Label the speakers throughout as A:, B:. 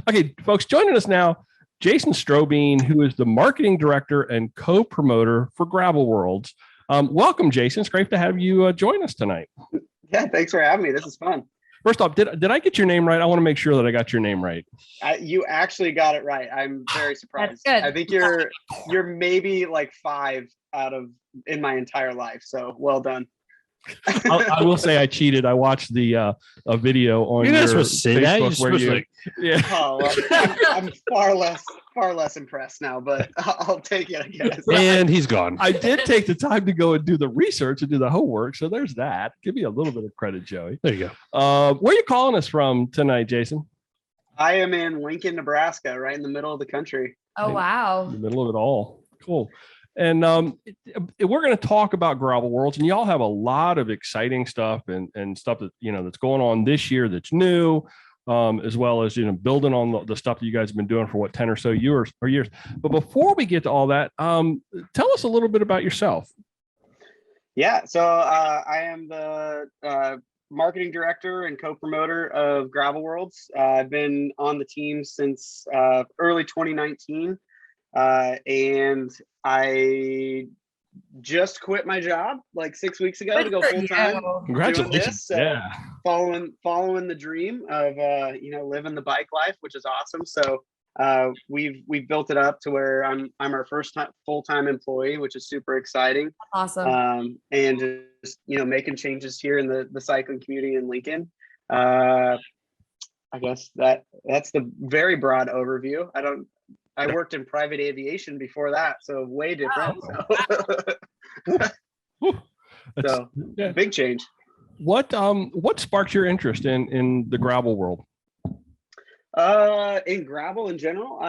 A: Okay, folks, joining us now, Jason Strohbehn, who is the marketing director and co-promoter for Gravel Worlds. Welcome, Jason. It's great to have you join us tonight.
B: Yeah, thanks for having me. This is fun.
A: First off, did I get your name right? I want to make sure that I got your name right.
B: You actually got it right. I'm very surprised. I think you're maybe like 5 out of in my entire life. So well done.
A: I will say I cheated. I watched the a video on your Facebook where you.
B: Yeah. Oh, well, I'm far less impressed now, but I'll take it, I guess.
C: And he's gone.
A: I did take the time to go and do the research and do the homework, so there's that. Give me a little bit of credit, Joey.
C: There you go.
A: Where are you calling us from tonight, Jason?
B: I am in Lincoln, Nebraska, right in the middle of the country.
D: Oh, wow.
A: In the middle of it all. Cool. And we're going to talk about Gravel Worlds, and y'all have a lot of exciting stuff and stuff that, that's going on this year that's new, as well as, building on the stuff that you guys have been doing for 10 or so years. But before we get to all that, tell us a little bit about yourself.
B: Yeah. So I am the marketing director and co-promoter of Gravel Worlds. I've been on the team since early 2019. And I just quit my job like 6 weeks ago to go full time.
A: Congratulations!
B: So following the dream of living the bike life, which is awesome. So we've built it up to where I'm our first full time employee, which is super exciting.
D: Awesome.
B: And just making changes here in the cycling community in Lincoln. I guess that's the very broad overview. I worked in private aviation before that, so way different. So big change.
A: What sparked your interest in the gravel world?
B: In gravel in general,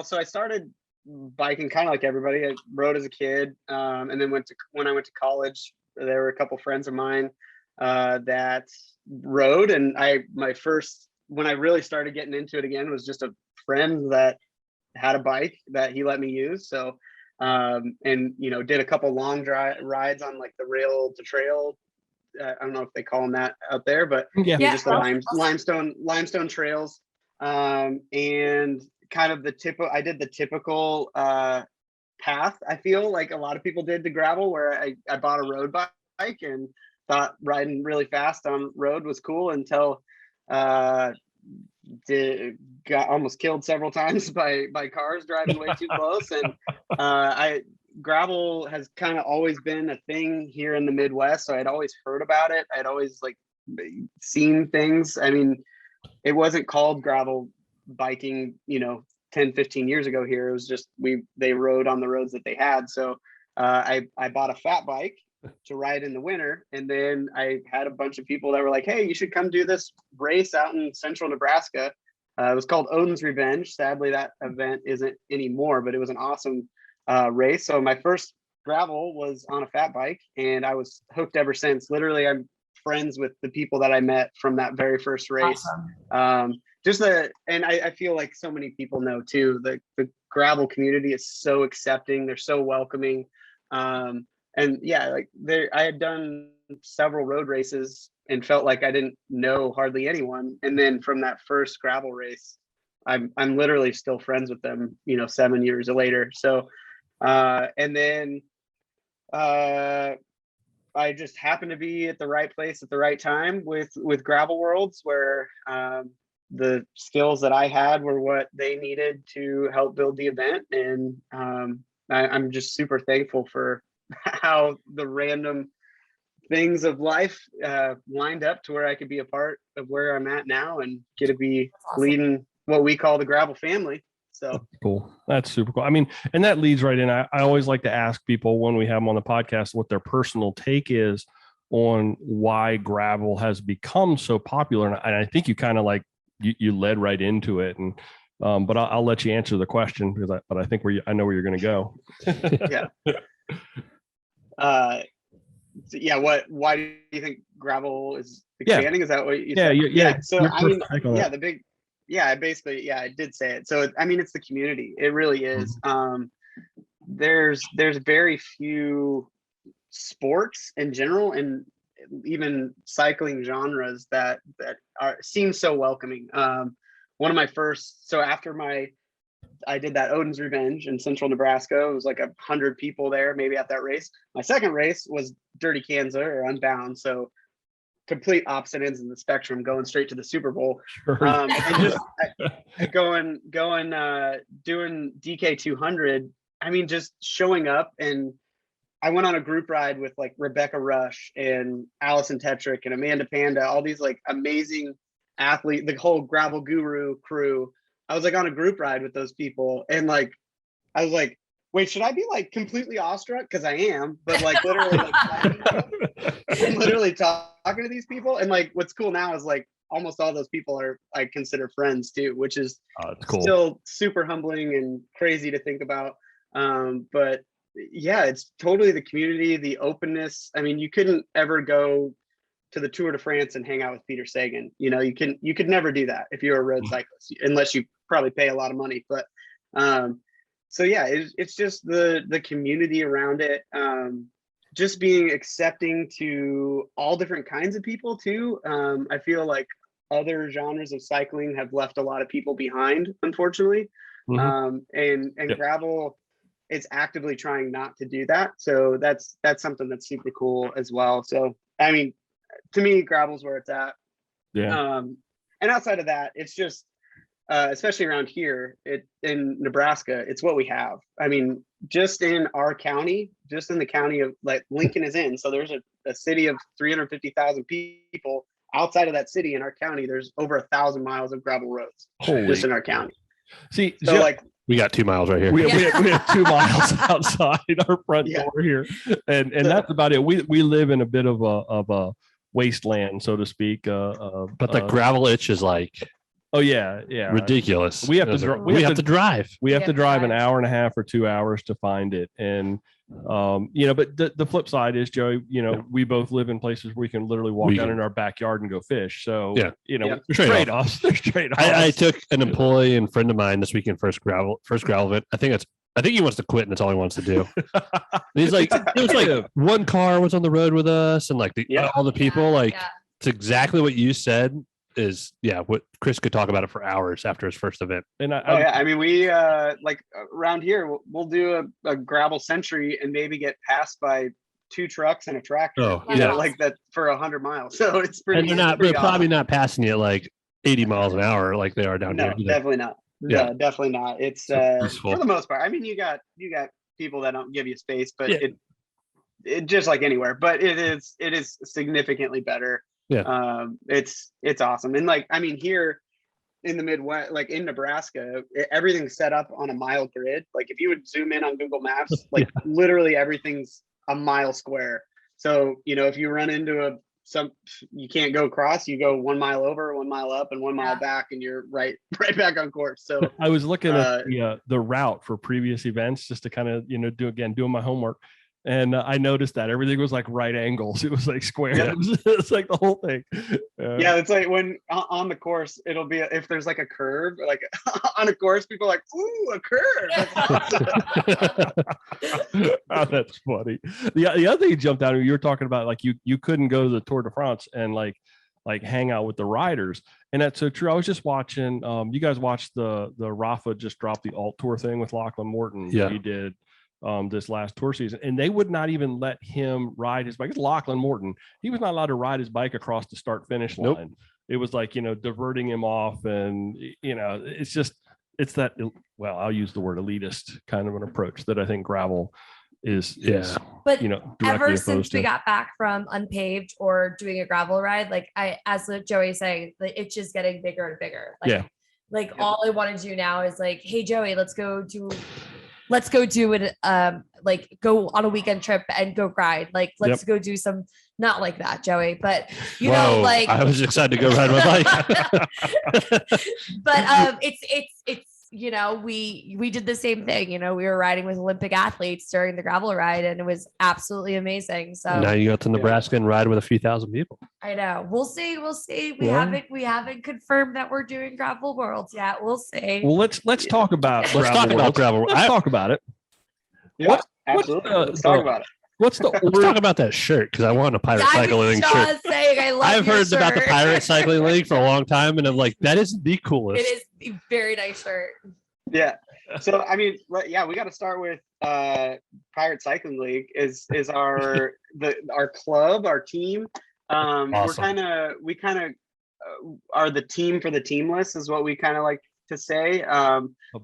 B: so I started biking kind of like everybody. I rode as a kid, and then when I went to college, there were a couple friends of mine that rode, and when I really started getting into it again was just a friend that had a bike that he let me use. So did a couple long rides on like the rail to trail. I don't know if they call them that out there, but just the limestone trails. And kind of I did the typical path. I feel like a lot of people did to gravel, where I bought a road bike and thought riding really fast on road was cool until got almost killed several times by cars driving way too close. And gravel has kind of always been a thing here in the Midwest, so I'd always heard about it. I'd always seen things. I mean, it wasn't called gravel biking 10 15 years ago here. It was just they rode on the roads that they had. So I bought a fat bike to ride in the winter, and then I had a bunch of people that were like, hey, you should come do this race out in central Nebraska. It was called Odin's Revenge. Sadly, that event isn't anymore, but it was an awesome race. So my first gravel was on a fat bike, and I was hooked ever since. Literally, I'm friends with the people that I met from that very first race. Awesome. And I feel like so many people know too, the gravel community is so accepting. They're so welcoming. And yeah, I had done several road races and felt like I didn't know hardly anyone. And then from that first gravel race, I'm literally still friends with them, 7 years later. So, and then I just happened to be at the right place at the right time with Gravel Worlds, where the skills that I had were what they needed to help build the event. And I'm just super thankful for how the random things of life lined up to where I could be a part of where I'm at now and get to be leading what we call the gravel family. So
A: that's cool. That's super cool. I mean, and that leads right in. I always like to ask people when we have them on the podcast what their personal take is on why gravel has become so popular. And I think you kind of you led right into it. And but I'll let you answer the question because I think I know where you're going to go.
B: Yeah. Why do you think gravel is expanding? Is that what you said?
A: Yeah.
B: So I mean, I did say it. So I mean, it's the community. It really is. There's very few sports in general, and even cycling genres that seem so welcoming. one of my first, so after I did that Odin's Revenge in central Nebraska. It was like 100 people there, maybe at that race. My second race was Dirty Kansas or Unbound. So complete opposite ends of the spectrum, going straight to the Super Bowl.
A: Sure.
B: And just doing DK 200. I mean, just showing up, and I went on a group ride with like Rebecca Rush and Allison Tetrick and Amanda Panda, all these like amazing athletes, the whole Gravel Guru crew. I was like on a group ride with those people, and like I was like, wait, should I be like completely awestruck? Because I am, but like literally literally talking to these people. And like what's cool now is like almost all those people are I consider friends too, which is
A: cool.
B: Still super humbling and crazy to think about. But yeah, it's totally the community, the openness. I mean, you couldn't ever go to the Tour de France and hang out with Peter Sagan. You know, you could never do that if you're a road cyclist, unless you probably pay a lot of money. But so yeah, it's just the community around it, just being accepting to all different kinds of people too. I feel like other genres of cycling have left a lot of people behind, unfortunately. And gravel, it's actively trying not to do that. So that's something that's super cool as well. So I mean, to me, gravel's where it's at.
A: Yeah.
B: And outside of that, it's just especially around here in Nebraska, it's what we have. I mean, just in our county, just in the county of like Lincoln is in. So there's a city of 350,000 people. Outside of that city in our county, there's over 1,000 miles of gravel roads just in our county.
A: See,
B: so
A: Jeff,
B: like
C: we got 2 miles right here.
A: we have 2 miles outside our front door here, and that's about it. We live in a bit of a wasteland, so to speak.
C: But the gravel itch is like,
A: oh yeah,
C: ridiculous.
A: We have to drive. We have to drive an hour and a half or 2 hours to find it, and but the flip side is, Joey, we both live in places where we can literally walk down in our backyard and go fish. So there's trade-offs. There's trade-offs.
C: I took an employee and friend of mine this weekend first gravel event. I think he wants to quit, and that's all he wants to do. He's like, it was like one car was on the road with us, and like all the people, it's exactly what you said. Is what Chris could talk about it for hours after his first event. And
B: I mean, we like around here we'll do a gravel century and maybe get passed by 2 trucks and a tractor. Like that for 100 miles. So it's pretty. And
C: they're probably not passing you at like 80 miles an hour like they are down here.
B: No, definitely not. Yeah, definitely not. It's for the most part. I mean, you got people that don't give you space, but it just like anywhere. But it is significantly better. Yeah. It's awesome. And like, I mean, here in the Midwest, like in Nebraska, everything's set up on a mile grid. Like if you would zoom in on Google Maps, like literally everything's a mile square. So, if you run into you can't go across, you go 1 mile over, 1 mile up, and 1 mile back, and you're right back on course. So
A: I was looking at the route for previous events just to kind of, doing my homework. And I noticed that everything was like right angles. It was like square. Yeah. It's like the whole thing.
B: It's like when on the course, it'll be if there's like a curve, like on a course, people are like, ooh, a curve. That's awesome.
A: Oh, that's funny. The other thing that jumped out, you were talking about like you couldn't go to the Tour de France and like hang out with the riders. And that's so true. I was just watching, you guys watched the Rafa just dropped the Alt Tour thing with Lachlan Morton.
C: Yeah.
A: He did this last tour season, and they would not even let him ride his bike. It's Lachlan Morton. He was not allowed to ride his bike across the start finish line. Nope. It was like, diverting him off, and it's that, well, I'll use the word elitist kind of an approach that I think gravel is
D: but ever
A: to.
D: since we got back from unpaved or doing a gravel ride, like as Joey saying, it's just getting bigger and bigger. All I want to do now is like, hey Joey, let's go do it, like go on a weekend trip and go ride. Like, let's go do some, not like that, Joey, but
C: I was excited to go ride my bike.
D: But it's we did the same thing. We were riding with Olympic athletes during the gravel ride, and it was absolutely amazing. So
C: now you go to Nebraska and ride with a few thousand people.
D: I know. We'll see. We haven't confirmed that we're doing gravel worlds yet. We'll see.
A: Well, let's talk about
C: gravel.
A: Let's talk about it.
B: Yeah, absolutely. Let's talk about it.
A: Let's
C: talk about that shirt, because I want a pirate cycling shirt.
D: Saying I love
C: I've
D: your
C: heard about the
D: shirt.
C: Pirate Cycling League for a long time, and I'm like, that is the coolest.
D: It is a very nice shirt.
B: Yeah. So I mean, yeah, we got to start with Pirate Cycling League is our club, our team.
C: Awesome.
B: We kind of are the team for the teamless is what we kind of like to say.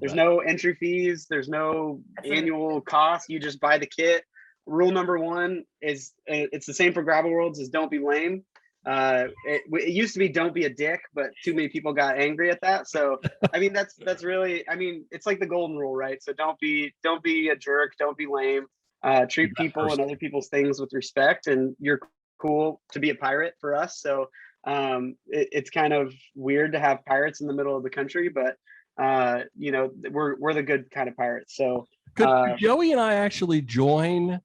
B: There's no entry fees, there's no annual cost. You just buy the kit. Rule number one is it's the same for Gravel Worlds, is don't be lame. It used to be don't be a dick, but too many people got angry at that. So I mean that's really, I mean, it's like the golden rule, right? So don't be a jerk, don't be lame. Treat people and other people's things with respect, and you're cool to be a pirate for us. So it's kind of weird to have pirates in the middle of the country, but you know, we're the good kind of pirates. So
A: could Joey and I actually join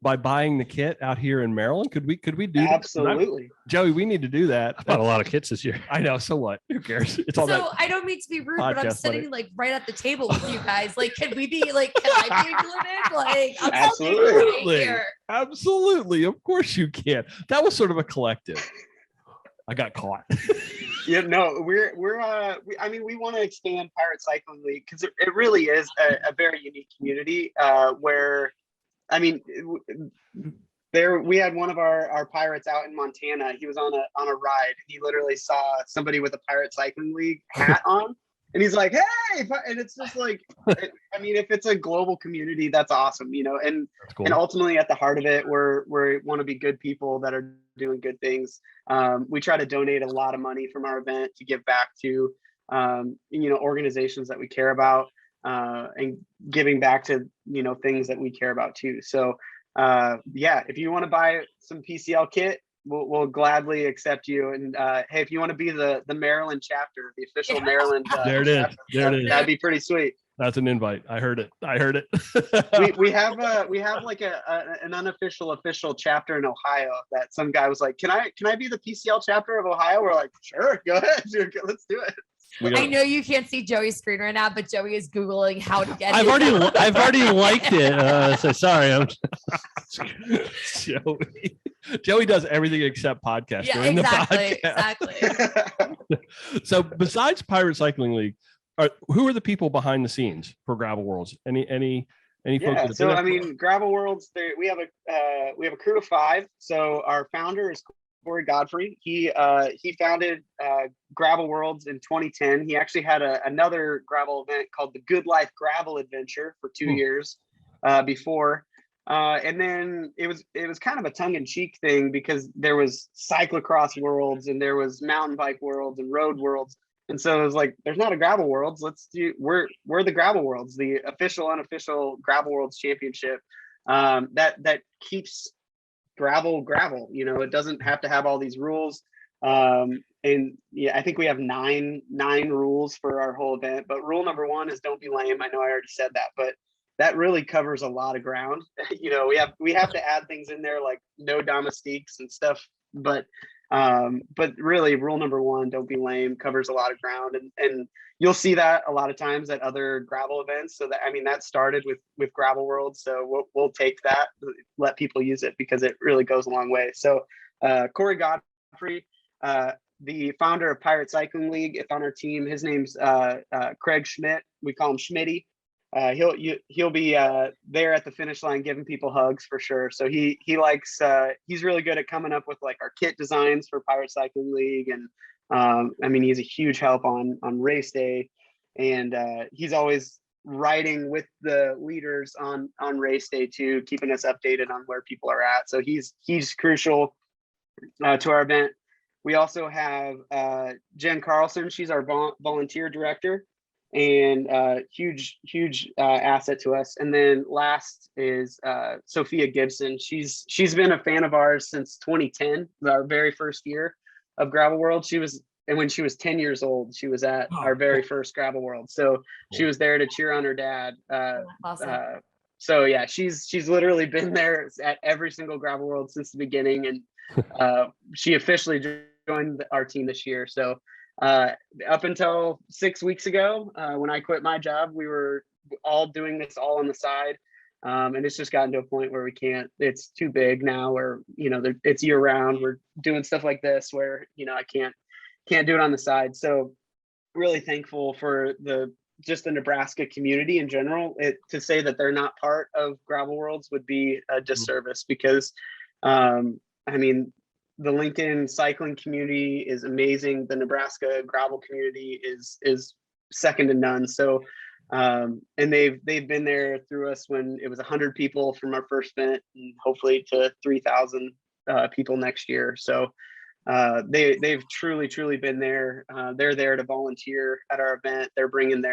A: by buying the kit out here in Maryland? Could we do that?
B: Absolutely.
A: Joey, we need to do that.
C: I bought a lot of kits this year.
A: I know. So what? Who cares? It's all
D: so I don't mean to be rude, but I'm sitting
A: money.
D: like right at the table with you guys. Like, can we be like, can I be included? Like, I'm
B: Absolutely.
D: right here.
A: Absolutely. Of course you can. That was sort of a collective. I got caught.
B: Yeah, no, I mean, we want to expand Pirate Cycling League because it really is a very unique community where, I mean, we had one of our pirates out in Montana. He was on a ride. He literally saw somebody with a Pirate Cycling League hat on, and he's like, "Hey!" And it's just like, I mean, if it's a global community, that's awesome, you know. And
A: Cool.
B: And ultimately, at the heart of it, we want to be good people that are doing good things. We try to donate a lot of money from our event to give back to, you know, organizations that we care about, and giving back to, you know, things that we care about too. So yeah, if you want to buy some PCL kit, we'll gladly accept you. And hey, if you want to be the Maryland chapter, the official Maryland,
C: There it is. There it is.
B: that'd be pretty sweet.
A: That's an invite. I heard it.
B: we have like an unofficial official chapter in Ohio that some guy was like, can I be the PCL chapter of Ohio? We're like, sure, go ahead, let's do it.
D: I know you can't see Joey's screen right now, but Joey is Googling how to get
C: I've already liked it. So sorry.
A: Joey does everything except podcast.
D: Yeah,
A: during
D: exactly.
A: the podcast. So besides Pirate Cycling League, who are the people behind the scenes for Gravel Worlds? Any folks?
B: Yeah, so I mean, Gravel Worlds, we have a crew of 5. So our founder is Corey Godfrey. He founded Gravel Worlds in 2010. He actually had another gravel event called the Good Life Gravel Adventure for 2 years before. And then it was kind of a tongue-in-cheek thing because there was cyclocross worlds and there was mountain bike worlds and road worlds. And so it was like, there's not a Gravel Worlds. We're the Gravel Worlds, the official, unofficial Gravel Worlds Championship that keeps gravel. You know, it doesn't have to have all these rules. And yeah, I think we have nine rules for our whole event. But rule number 1 is don't be lame. I know I already said that, but that really covers a lot of ground. You know, we have to add things in there like no domestiques and stuff, but really rule number 1, don't be lame, covers a lot of ground, and you'll see that a lot of times at other gravel events. So that, I mean, that started with Gravel World. So we'll take that, let people use it because it really goes a long way. So Corey Godfrey, the founder of Pirate Cycling League, is on our team. His name's Craig Schmidt. We call him Schmitty. He'll be there at the finish line giving people hugs for sure. So he likes he's really good at coming up with like our kit designs for Pirate Cycling League, and I mean, he's a huge help on race day, and he's always riding with the leaders on race day too, keeping us updated on where people are at. So he's crucial to our event. We also have Jen Carlson. She's our volunteer director, and huge asset to us. And then last is Sophia Gibson. She's been a fan of ours since 2010, our very first year of Gravel World. And when she was 10 years old, she was at our very first Gravel World. So she was there to cheer on her dad.
D: Awesome.
B: So yeah, she's literally been there at every single Gravel World since the beginning, and she officially joined our team this year. So up until 6 weeks ago, when I quit my job, we were all doing this all on the side. And it's just gotten to a point where it's too big now, where, it's year round. We're doing stuff like this where, I can't do it on the side. So really thankful for just the Nebraska community in general. To say that they're not part of Gravel Worlds would be a disservice, because the Lincoln cycling community is amazing. The Nebraska gravel community is second to none. So and they've been there through us when it was 100 people from our first event, and hopefully to 3,000 people next year. So they've truly been there. They're there to volunteer at our event. They're bringing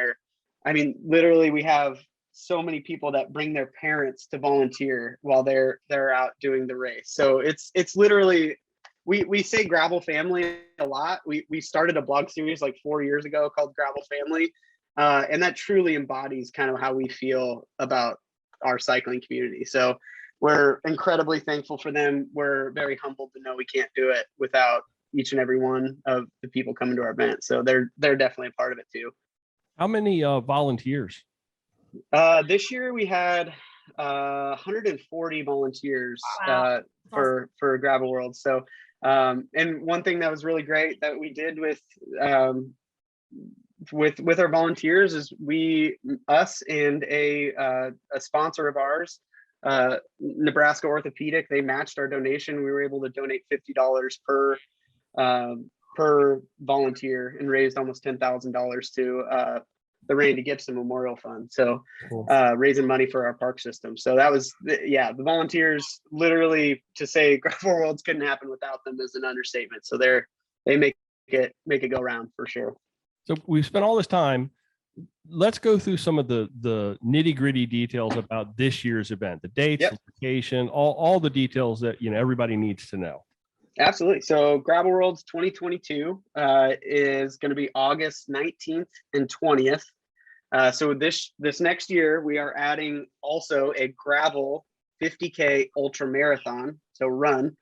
B: literally we have so many people that bring their parents to volunteer while they're out doing the race. So it's literally, we say Gravel Family a lot. We started a blog series like 4 years ago called Gravel Family. And that truly embodies kind of how we feel about our cycling community. So we're incredibly thankful for them. We're very humbled to know we can't do it without each and every one of the people coming to our event. So they're definitely a part of it too.
A: How many volunteers?
B: This year we had 140 volunteers for Gravel World. So and one thing that was really great that we did with our volunteers is us and a sponsor of ours, Nebraska Orthopedic, they matched our donation. We were able to donate $50 per volunteer and raised almost $10,000 to the Randy Gibson Memorial Fund. So
A: Cool.
B: Raising money for our park system. So that was the volunteers, literally, to say Gravel Worlds couldn't happen without them is an understatement. So they make it go round for sure.
A: So we've spent all this time. Let's go through some of the nitty gritty details about this year's event, the dates, location, all the details that everybody needs to know.
B: Absolutely. So Gravel Worlds 2022 is going to be August 19th and 20th. So this next year we are adding also a gravel 50K ultra marathon. So run.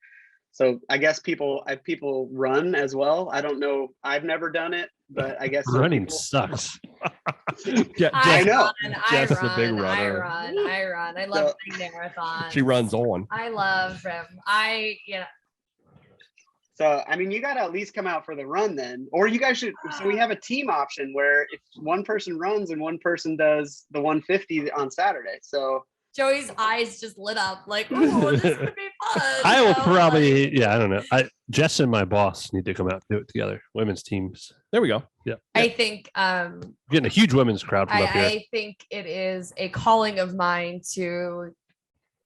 B: So I guess people run as well. I don't know. I've never done it, but I guess
C: running sucks.
B: I know.
A: Jess is a big runner.
D: I run. I love running marathons.
A: She runs on.
D: I love them.
B: So, you got to at least come out for the run then, or you guys should. So we have a team option where if one person runs and one person does the 150 on Saturday. So
D: Joey's eyes just lit up like, oh, this would be fun.
C: I will probably, I don't know. Jess and my boss need to come out and do it together. Women's teams.
A: There we go. Yeah.
D: I think
C: getting a huge women's crowd from up here.
D: I think it is a calling of mine to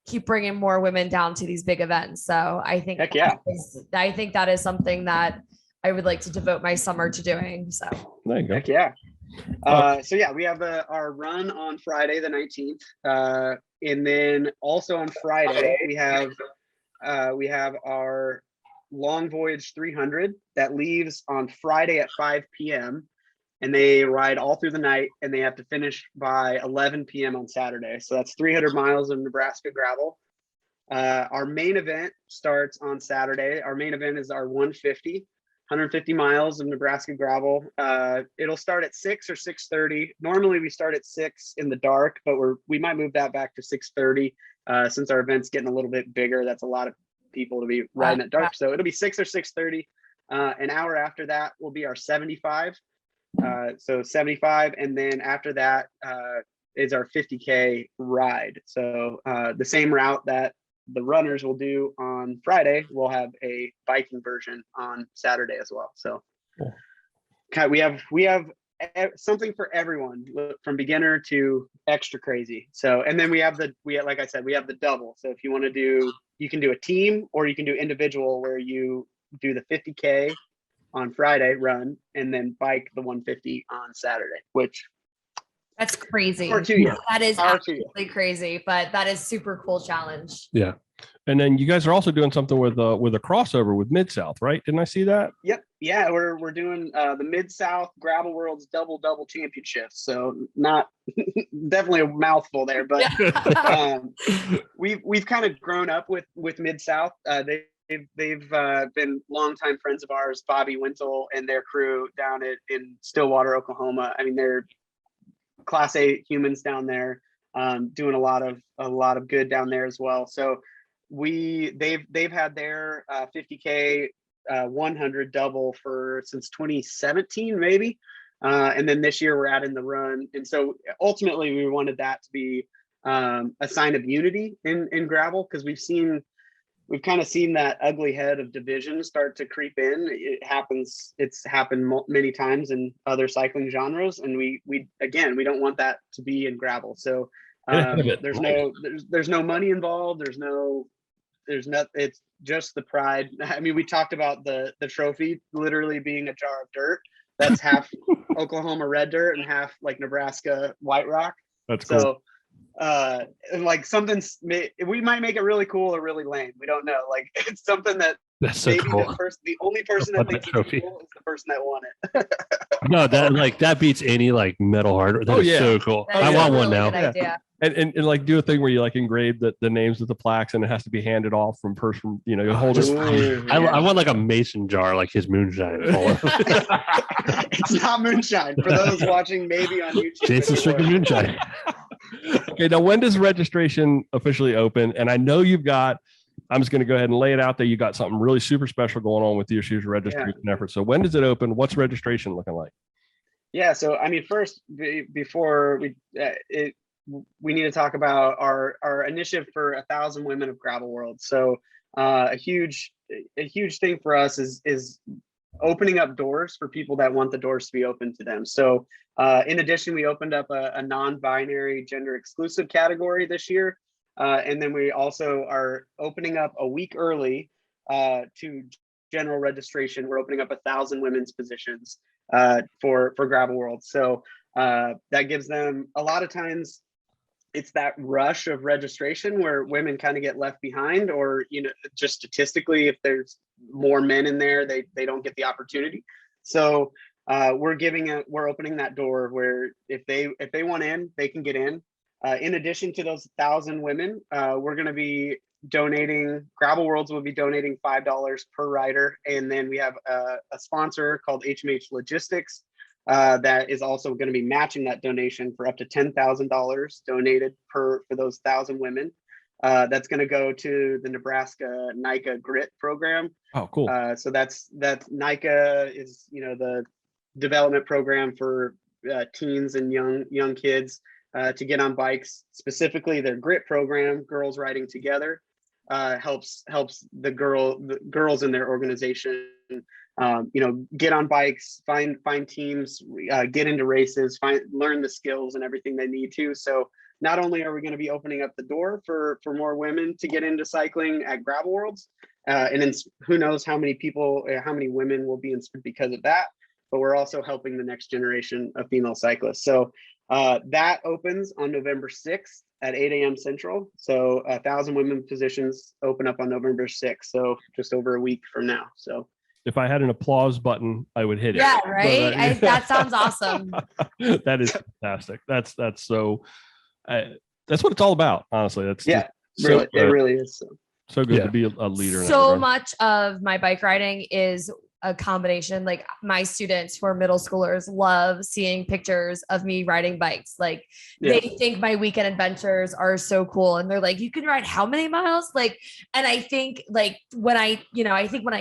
D: keep bringing more women down to these big events. So I think, I think that is something that I would like to devote my summer to doing. So
A: there you go.
B: Heck yeah. We have our run on Friday the 19th, and then also on Friday we have our Long Voyage 300 that leaves on Friday at 5 p.m. and they ride all through the night, and they have to finish by 11 p.m. on Saturday. So that's 300 miles of Nebraska gravel. Our main event starts on Saturday. Our main event is our 150 miles of Nebraska gravel. It'll start at 6 or 6:30. Normally we start at 6 in the dark, but we might move that back to 6:30 since our event's getting a little bit bigger. That's a lot of people to be riding at dark. So it'll be 6 or 6:30. An hour after that will be our 75. So 75, and then after that is our 50K ride. So the same route that the runners will do on Friday, we'll have a biking version on Saturday as well. So cool. we have something for everyone, from beginner to extra crazy. So, and then like I said, we have the double. So if you want to do, you can do a team or you can do individual, where you do the 50K on Friday run and then bike the 150 on Saturday, which
D: that's crazy. That is absolutely crazy, but that is super cool challenge.
A: Yeah. And then you guys are also doing something with a crossover with Mid-South, right? Didn't I see that?
B: Yep. Yeah, we're doing the Mid-South Gravel Worlds double championships. So not definitely a mouthful there, but we've kind of grown up with Mid-South. They've been longtime friends of ours, Bobby Wintle and their crew down in Stillwater, Oklahoma. They're Class A humans down there. doing a lot of good down there as well. So they've had their 50K 100 double since 2017 maybe, and then this year we're adding the run. And so ultimately we wanted that to be a sign of unity in gravel, because we've kind of seen that ugly head of division start to creep in. It's happened many times in other cycling genres, and we don't want that to be in gravel. So there's no money involved. It's just the pride. I mean, we talked about the trophy literally being a jar of dirt that's half Oklahoma red dirt and half like Nebraska white rock.
A: That's cool.
B: So and like we might make it really cool or really lame. We don't know. Like, it's something that's so maybe cool. The only person that thinks it's cool is the person that won it.
C: No, that beats any like metal hardware. That is so cool. I want one now.
A: Yeah. And like do a thing where you like engrave the names of the plaques, and it has to be handed off from person, you know, you hold it.
C: I want like a mason jar, like his moonshine.
B: It's not moonshine for those watching maybe on YouTube.
C: Jason's drinking moonshine.
A: Okay, now when does registration officially open? And I know I'm just going to go ahead and lay it out there. You got something really super special going on with your shoes registration effort. So when does it open? What's registration looking like?
B: Yeah, so I mean, first, before we need to talk about our initiative for 1,000 women of Gravel World. So a huge thing for us is opening up doors for people that want the doors to be open to them. So in addition, we opened up a non-binary gender exclusive category this year. And then we also are opening up a week early to general registration. We're opening up 1,000 women's positions for Gravel World. So that gives them, a lot of times it's that rush of registration where women kind of get left behind, or, you know, just statistically, if there's more men in there, they don't get the opportunity. So we're opening that door where if they want in, they can get in. In addition to those 1,000 women, we're going to be donating, Gravel Worlds will be donating $5 per rider. And then we have a sponsor called HMH Logistics that is also going to be matching that donation for up to $10,000 donated for those 1,000 women. That's going to go to the Nebraska NICA Grit program.
A: Oh, cool.
B: So that's NICA is, you know, the development program for teens and young kids to get on bikes. Specifically, their Grit program, Girls Riding Together, helps the girls in their organization, you know, get on bikes, find teams, get into races, learn the skills and everything they need to. So not only are we going to be opening up the door for more women to get into cycling at Gravel Worlds, and then who knows how many women will be inspired because of that, but we're also helping the next generation of female cyclists. So that opens on November 6th at 8 a.m. Central. So 1,000 women positions open up on November 6th. So just over a week from now. So
A: if I had an applause button, I would hit it.
D: Yeah, right. But, that sounds awesome.
A: That is fantastic. That's so. That's what it's all about, honestly. That's
B: it really is.
A: So good to be a leader.
D: So much of my bike riding is a combination. Like, my students who are middle schoolers love seeing pictures of me riding bikes. Like, they think my weekend adventures are so cool. And they're like, you can ride how many miles? Like, and I think like when I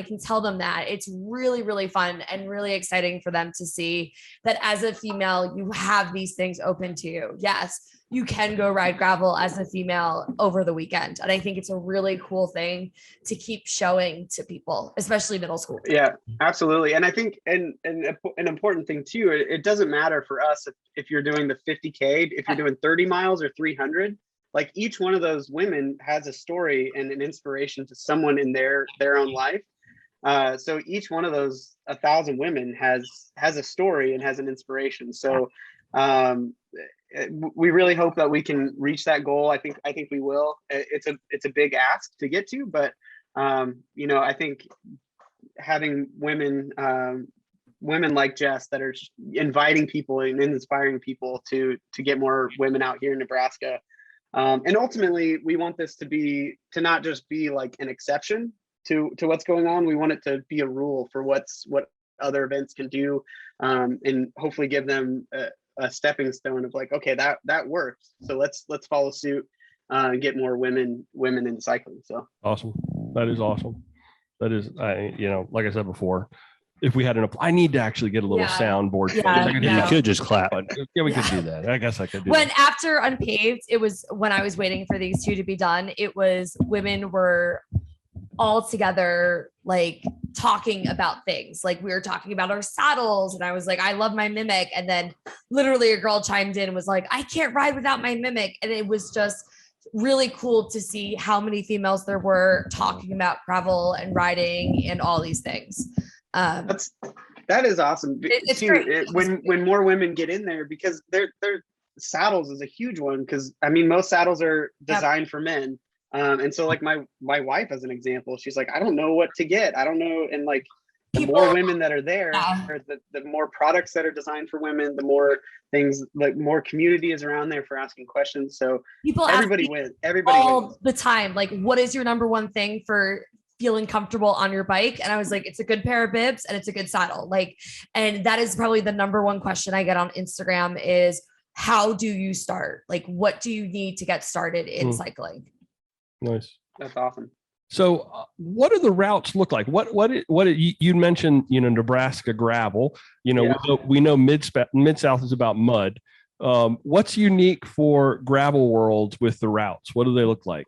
D: can tell them that, it's really, really fun and really exciting for them to see that as a female, you have these things open to you. Yes, you can go ride gravel as a female over the weekend. And I think it's a really cool thing to keep showing to people, especially middle school.
B: Yeah, absolutely. And I think, and an important thing too, it doesn't matter for us if you're doing the 50K, if you're doing 30 miles or 300, like each one of those women has a story and an inspiration to someone in their own life. So each one of those 1,000 women has a story and has an inspiration. So we really hope that we can reach that goal. I think we will. It's a big ask to get to, but you know, I think having women like Jess that are inviting people and inspiring people to get more women out here in Nebraska. And ultimately, we want this to not just be like an exception to what's going on. We want it to be a rule for what other events can do, and hopefully give them a stepping stone of like, okay, that works. So let's follow suit and get more women into cycling. So
A: awesome. That is awesome. That is, like I said before, if we had I need to actually get a little soundboard.
C: You could just clap.
A: But yeah, we could do that. I guess I could do
D: when
A: that.
D: After Unpaved, it was when I was waiting for these two to be done. It was women were all together, like talking about things. Like we were talking about our saddles, and I was like, I love my Mimic. And then literally a girl chimed in and was like, I can't ride without my Mimic. And it was just really cool to see how many females there were talking about gravel and riding and all these things.
B: That is awesome.
D: It's
B: too,
D: great.
B: When more women get in there, because their saddles is a huge one. Because I mean, most saddles are designed for men, and so like my wife, as an example, she's like, I don't know what to get. I don't know, and like the more women that are there, the more products that are designed for women, the more things, like more community is around there for asking questions. So
D: people
B: everybody wins. Everybody
D: all
B: wins.
D: the time. Like, what is your number one thing for feeling comfortable on your bike? And I was like, it's a good pair of bibs and it's a good saddle. Like, and that is probably the number one question I get on Instagram is, how do you start? Like, what do you need to get started in cycling?
A: Nice.
B: That's awesome.
A: So what do the routes look like? What you mentioned, Nebraska gravel, we know Mid-South is about mud. What's unique for gravel worlds with the routes? What do they look like?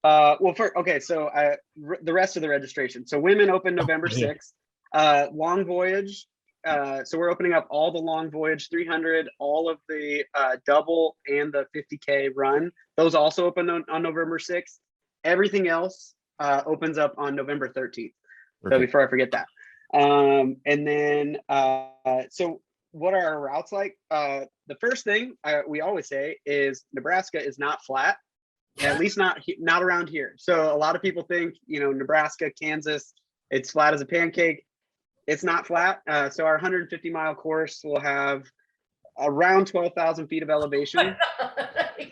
B: So the rest of the registration. So women open November 6th. Long Voyage. So we're opening up all the Long Voyage 300, all of the double and the 50K run. Those also open on November 6th. Everything else opens up on November 13th. So before I forget that. And then, so what are our routes like? The first thing we always say is Nebraska is not flat. At least not around here. So a lot of people think, Nebraska, Kansas, it's flat as a pancake. It's not flat. So our 150-mile course will have around 12,000 feet of elevation.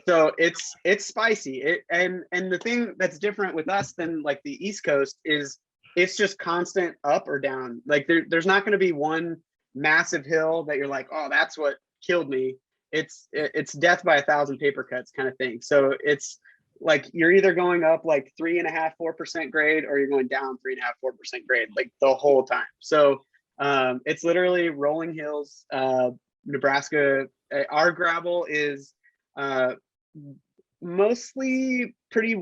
B: So it's spicy. And the thing that's different with us than like the East Coast is it's just constant up or down. Like there's not going to be one massive hill that you're like, oh, that's what killed me. It's death by 1,000 paper cuts kind of thing. So it's like you're either going up like 3.5-4% grade, or you're going down 3.5-4% grade like the whole time. So it's literally rolling hills. Nebraska, our gravel is mostly pretty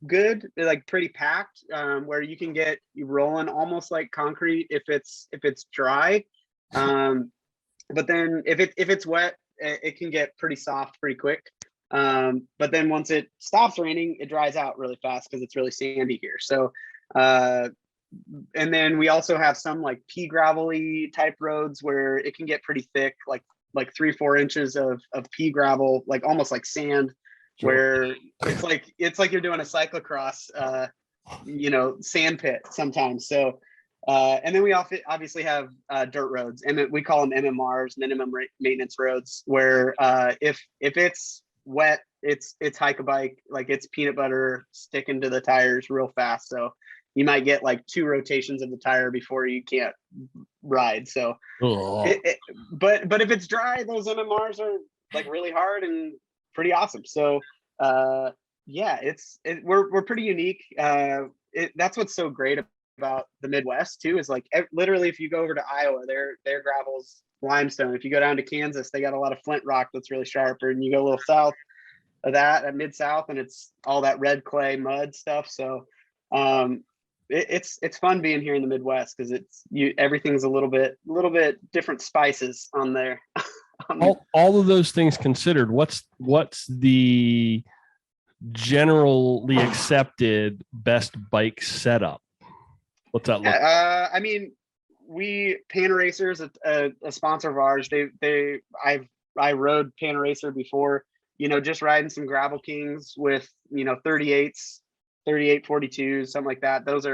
B: good, like pretty packed, where you can get rolling almost like concrete if it's dry. But then if it's wet, it can get pretty soft pretty quick. But then once it stops raining, it dries out really fast because it's really sandy here. So, and then we also have some like pea gravelly type roads where it can get pretty thick, like 3-4 inches of pea gravel, like almost like sand, where it's like you're doing a cyclocross, sand pit sometimes. So, and then we obviously have dirt roads, and we call them MMRs, minimum maintenance roads, where if it's wet, it's hike a bike, like it's peanut butter sticking to the tires real fast. So you might get like 2 rotations of the tire before you can't ride. So, but if it's dry, those MMRs are like really hard and pretty awesome. So, we're pretty unique. That's what's so great about the Midwest too, is like literally if you go over to Iowa, their gravel's limestone. If you go down to Kansas, they got a lot of flint rock that's really sharper, and you go a little south of that at Mid-South, and it's all that red clay mud stuff. So it's fun being here in the Midwest because everything's a little bit different spices on there.
A: all of those things considered, what's the generally accepted best bike setup? What's that look like?
B: I mean, Pan-A-Racer is a sponsor of ours. I rode Pan-A-Racer before, just riding some Gravel Kings with 38s, 3842s, something like that. That's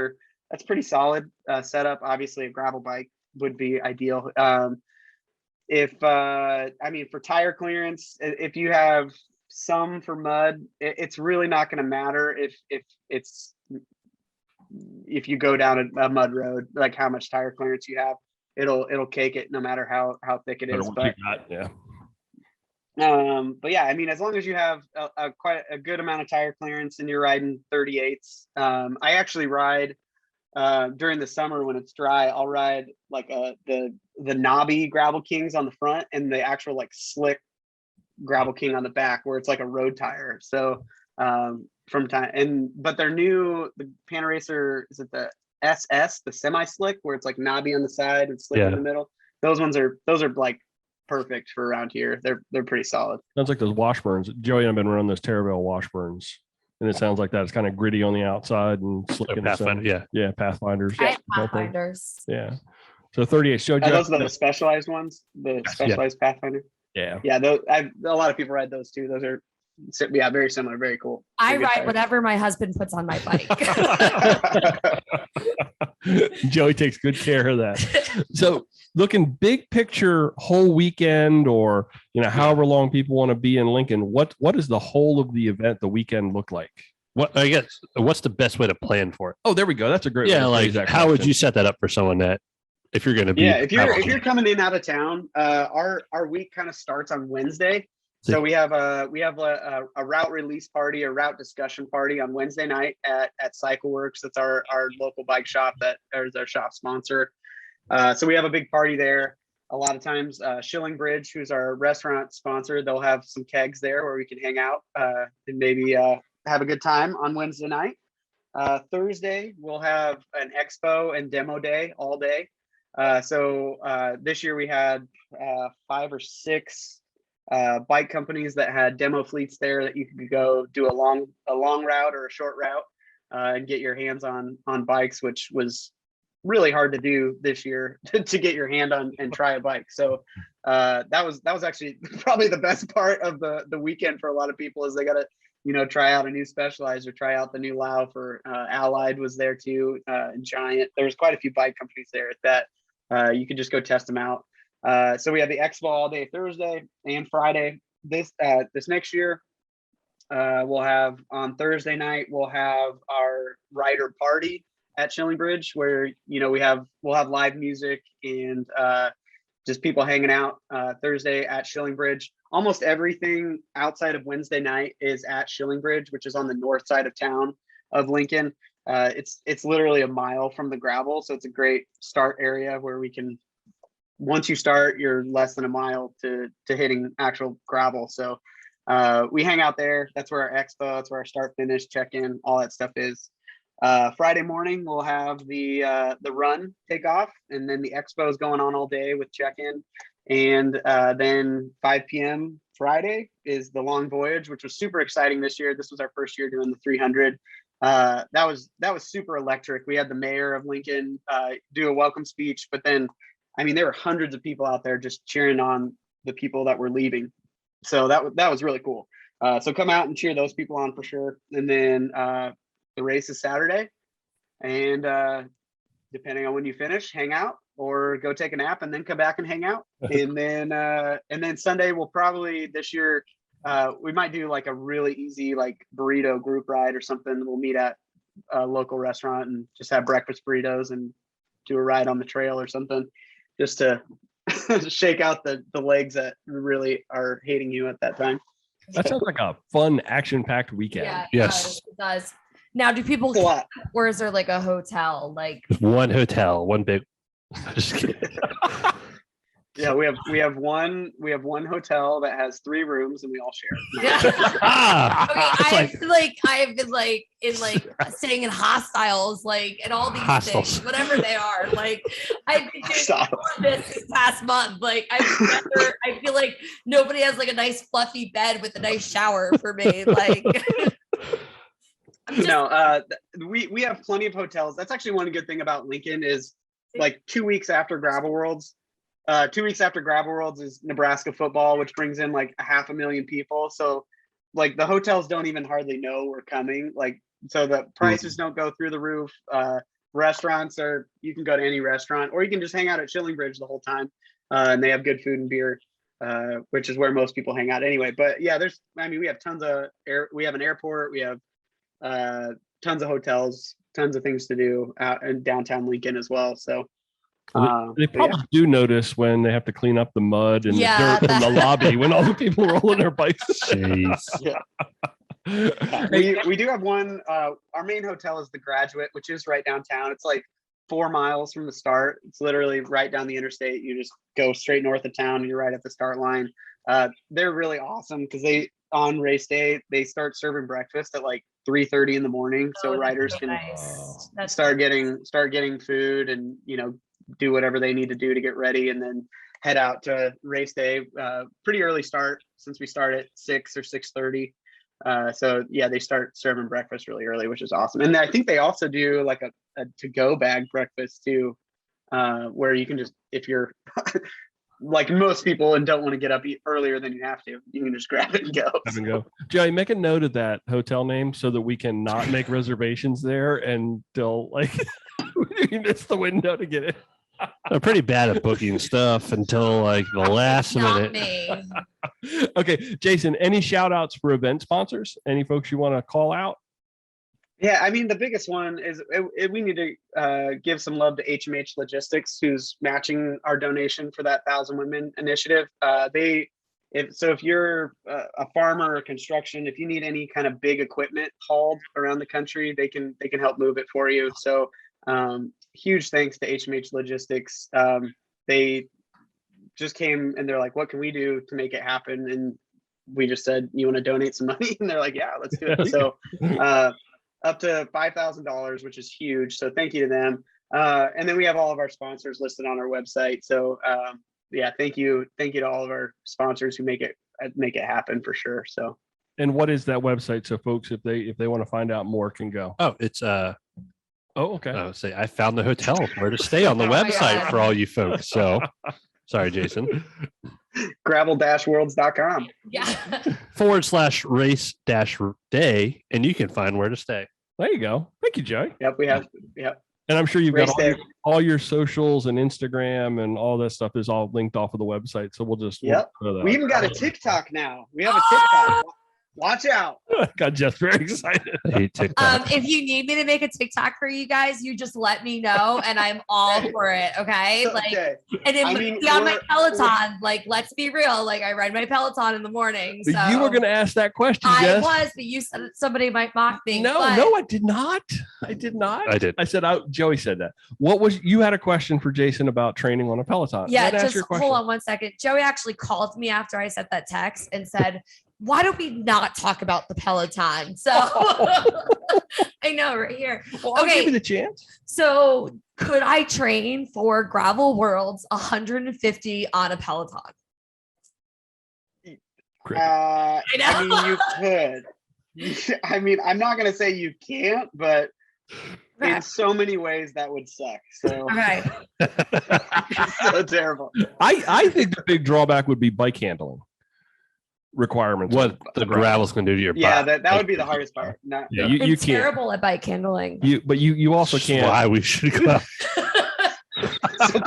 B: pretty solid setup. Obviously a gravel bike would be ideal. For tire clearance, if you have some for mud, it's really not going to matter if you go down a mud road, like how much tire clearance you have. It'll cake it no matter how thick it is. But But yeah, I mean, as long as you have a quite a good amount of tire clearance and you're riding 38s, I actually ride during the summer when it's dry. I'll ride like the knobby Gravel Kings on the front and the actual like slick Gravel King on the back, where it's like a road tire. So but they're new. The Panaracer, is it the SS, the semi slick, where it's like knobby on the side and slick in the middle? Those are like perfect for around here. They're pretty solid.
A: Sounds like those Washburns. Joey and I've been running those Terravale Washburns, and it sounds like that. It's kind of gritty on the outside and slick in the center. Yeah, Pathfinders.
D: I have Pathfinders.
A: Yeah. So 38. So
B: those are the specialized ones, the specialized Pathfinder.
A: Yeah.
B: A lot of people ride those too. Those are very similar, very cool.
D: I ride whatever my husband puts on my bike.
A: Joey takes good care of that. So looking big picture, whole weekend, or however long people want to be in Lincoln, what is the whole of the event, the weekend, look like?
C: What, I guess, what's the best way to plan for it?
A: Oh, there we go. That's a great
C: way
A: to
C: like
A: that
C: how would you set that up for someone that, if you're going to be
B: if you're coming in out of town, our week kind of starts on Wednesday. So we have a route release party, a route discussion party on Wednesday night at CycleWorks. That's our local bike shop that is our shop sponsor. So we have a big party there. A lot of times, Shilling Bridge, who's our restaurant sponsor, they'll have some kegs there where we can hang out and maybe have a good time on Wednesday night. Thursday, we'll have an expo and demo day all day. So this year we had 5 or 6 bike companies that had demo fleets there that you could go do a long route or a short route and get your hands on bikes, which was really hard to do this year to get your hand on and try a bike. So that was actually probably the best part of the weekend for a lot of people, is they got to try out a new Specialized or try out the new Lao. For Allied was there too, and Giant. There's quite a few bike companies there that you could just go test them out. So we have the expo all day Thursday and Friday. This next year, we'll have on Thursday night, we'll have our rider party at Shilling Bridge, where we'll have live music and just people hanging out. Thursday at Shilling Bridge. Almost everything outside of Wednesday night is at Shilling Bridge, which is on the north side of town of Lincoln. It's literally a mile from the gravel, so it's a great start area where we can. Once you start, you're less than a mile to hitting actual gravel. So we hang out there. That's where our expo, that's where our start, finish, check-in, all that stuff is. Friday morning, we'll have the run take off, and then the expo is going on all day with check-in. And then 5 p.m. Friday is the long voyage, which was super exciting this year. This was our first year doing the 300. That was super electric. We had the mayor of Lincoln do a welcome speech, but then there were hundreds of people out there just cheering on the people that were leaving. So that was really cool. So come out and cheer those people on for sure. And then the race is Saturday, and depending on when you finish, hang out or go take a nap and then come back and hang out. And then Sunday, we'll probably this year, we might do like a really easy like burrito group ride or something. We'll meet at a local restaurant and just have breakfast burritos and do a ride on the trail or something, just to shake out the legs that really are hating you at that time.
A: That sounds like a fun, action-packed weekend.
D: Yeah,
C: yes,
D: it does. Now, do people, or is there like a hotel? Like
C: one hotel, one big. Just kidding.
B: Yeah, we have one hotel that has 3 rooms and we all share.
D: I've been like in like staying in hostels, like, and all these
C: hostels,
D: things, whatever they are. Like I've been doing this past month. Like I feel like nobody has like a nice fluffy bed with a nice shower for me. Like
B: we have plenty of hotels. That's actually one good thing about Lincoln is like 2 weeks after Gravel Worlds. 2 weeks after Gravel Worlds is Nebraska football, which brings in like 500,000 people. So like the hotels don't even hardly know we're coming. Like, so the prices don't go through the roof. Restaurants you can go to any restaurant, or you can just hang out at Shilling Bridge the whole time. And they have good food and beer, which is where most people hang out anyway. But yeah, we have tons of we have an airport, we have tons of hotels, tons of things to do out in downtown Lincoln as well. So
A: They probably do notice when they have to clean up the mud and the dirt from the lobby when all the people roll on their bikes.
B: Yeah. We do have one. Our main hotel is the Graduate, which is right downtown. It's like 4 miles from the start. It's literally right down the interstate. You just go straight north of town and you're right at the start line. They're really awesome because on race day, they start serving breakfast at like 3:30 in the morning. So riders can start getting food and, do whatever they need to do to get ready and then head out to race day. Pretty early start since we start at 6 or 6:30. So yeah, they start serving breakfast really early, which is awesome. And I think they also do like a to-go bag breakfast too, where you can just, if you're like most people and don't want to get up earlier than you have to, you can just grab it and go.
A: Joey, make a note of that hotel name so that we can not make reservations there until like we miss the window to get it.
C: They're pretty bad at booking stuff until like the last minute.
D: Me.
A: Okay, Jason, any shout outs for event sponsors? Any folks you want to call out?
B: Yeah, I mean, the biggest one is we need to give some love to HMH Logistics, who's matching our donation for that 1,000 Women initiative. If you're a farmer or construction, if you need any kind of big equipment hauled around the country, they can help move it for you. So huge thanks to HMH Logistics. They just came and they're like, what can we do to make it happen? And we just said, you want to donate some money? And they're like, yeah, let's do it. So up to $5,000, which is huge. So thank you to them. And then we have all of our sponsors listed on our website. So yeah, thank you to all of our sponsors who make it happen for sure. So.
A: And what is that website? So folks, if they want to find out more, can go.
C: Oh, it's
A: Oh, okay.
C: I found the hotel where to stay on the website for all you folks. So sorry, Jason.
B: Gravel-worlds.com.
D: Yeah.
C: /race-day, and you can find where to stay.
A: There you go. Thank you, Joey.
B: Yep, we have. Yep.
A: And I'm sure you've got
B: Race
A: all your socials and Instagram and all that stuff is all linked off of the website. So we'll just.
B: Yep. We even got a TikTok now. We have a TikTok. Watch out.
A: Got Jess very excited.
C: I hate TikTok.
D: If you need me to make a TikTok for you guys, you just let me know and I'm all for it. Okay.
B: Okay.
D: And it might be on my Peloton. Like, let's be real. Like, I ride my Peloton in the morning. So
A: you were going to ask that question, Jess.
D: I was, but you said that somebody might mock me.
A: No, I did not. I did. I said, Joey said that. You had a question for Jason about training on a Peloton.
D: Yeah. Just hold on one second. Joey actually called me after I sent that text and said, why don't we not talk about the Peloton? So I know right here.
A: Well, I'll give you the chance.
D: So could I train for Gravel Worlds 150 on a Peloton?
B: I mean, you could. I mean, I'm not going to say you can't, but in so many ways that would suck. So,
D: okay.
B: So terrible.
A: I think the big drawback would be bike handling requirements.
C: What the gravel's going to do to your bike.
B: Yeah, that would be the hardest part.
A: Yeah, you can't.
D: Terrible at bike handling.
A: You also can't.
C: Why we should go.
B: So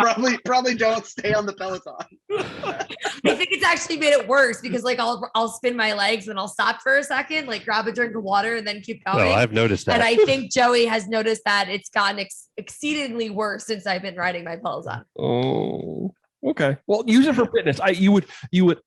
B: probably don't stay on the Peloton.
D: I think it's actually made it worse because like I'll spin my legs and I'll stop for a second, like grab a drink of water and then keep going.
C: Oh, I've noticed that.
D: And I think Joey has noticed that it's gotten exceedingly worse since I've been riding my Peloton.
A: Oh. Okay. Well, use it for fitness. You would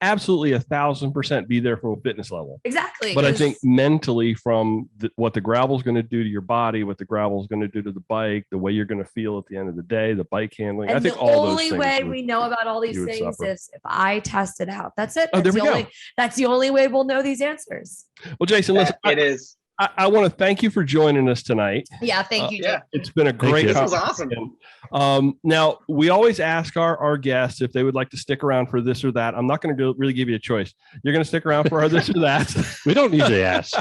A: absolutely 1,000% be there from a fitness level.
D: Exactly.
A: But I think mentally from what the gravel is going to do to your body, what the gravel is going to do to the bike, the way you're going to feel at the end of the day, the bike handling.
D: And
A: I think
D: the
A: all those
D: only
A: things
D: way we know about all these things is if I test it out. That's it.
A: Oh, there we go.
D: That's the only way we'll know these answers.
A: Well, Jason, listen.
B: It is.
A: I want to thank you for joining us tonight.
D: Yeah, thank you.
B: Yeah,
A: it's been a great
B: conversation. This was awesome.
A: Now, we always ask our guests if they would like to stick around for this or that. I'm not going to really give you a choice. You're going to stick around for our this or that.
C: We don't usually ask.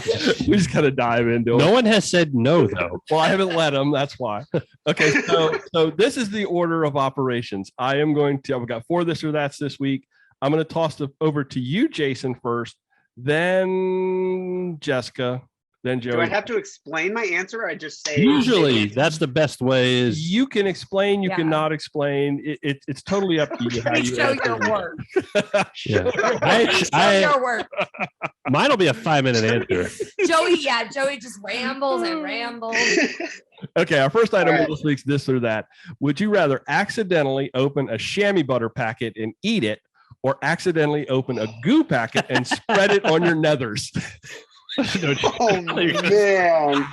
A: We just got to dive into it.
C: No one has said no, though.
A: Well, I haven't let them. That's why. Okay, so this is the order of operations. I've got 4 this or that's this week. I'm going to toss it over to you, Jason, first, then Jessica. Then Joey.
B: Do I have to explain my answer? Or I just say.
C: Usually, that's the best way. Is
A: you can explain, you cannot explain. It's totally up to you. How you
D: show your work.
C: Show
D: your work.
C: Mine will be a 5-minute answer.
D: Joey just rambles and rambles.
A: Okay, our first item
B: All
A: of
B: right.
A: this week's this or that. Would you rather accidentally open a chamois butter packet and eat it, or accidentally open a goo packet and spread it on your nethers?
B: Oh man.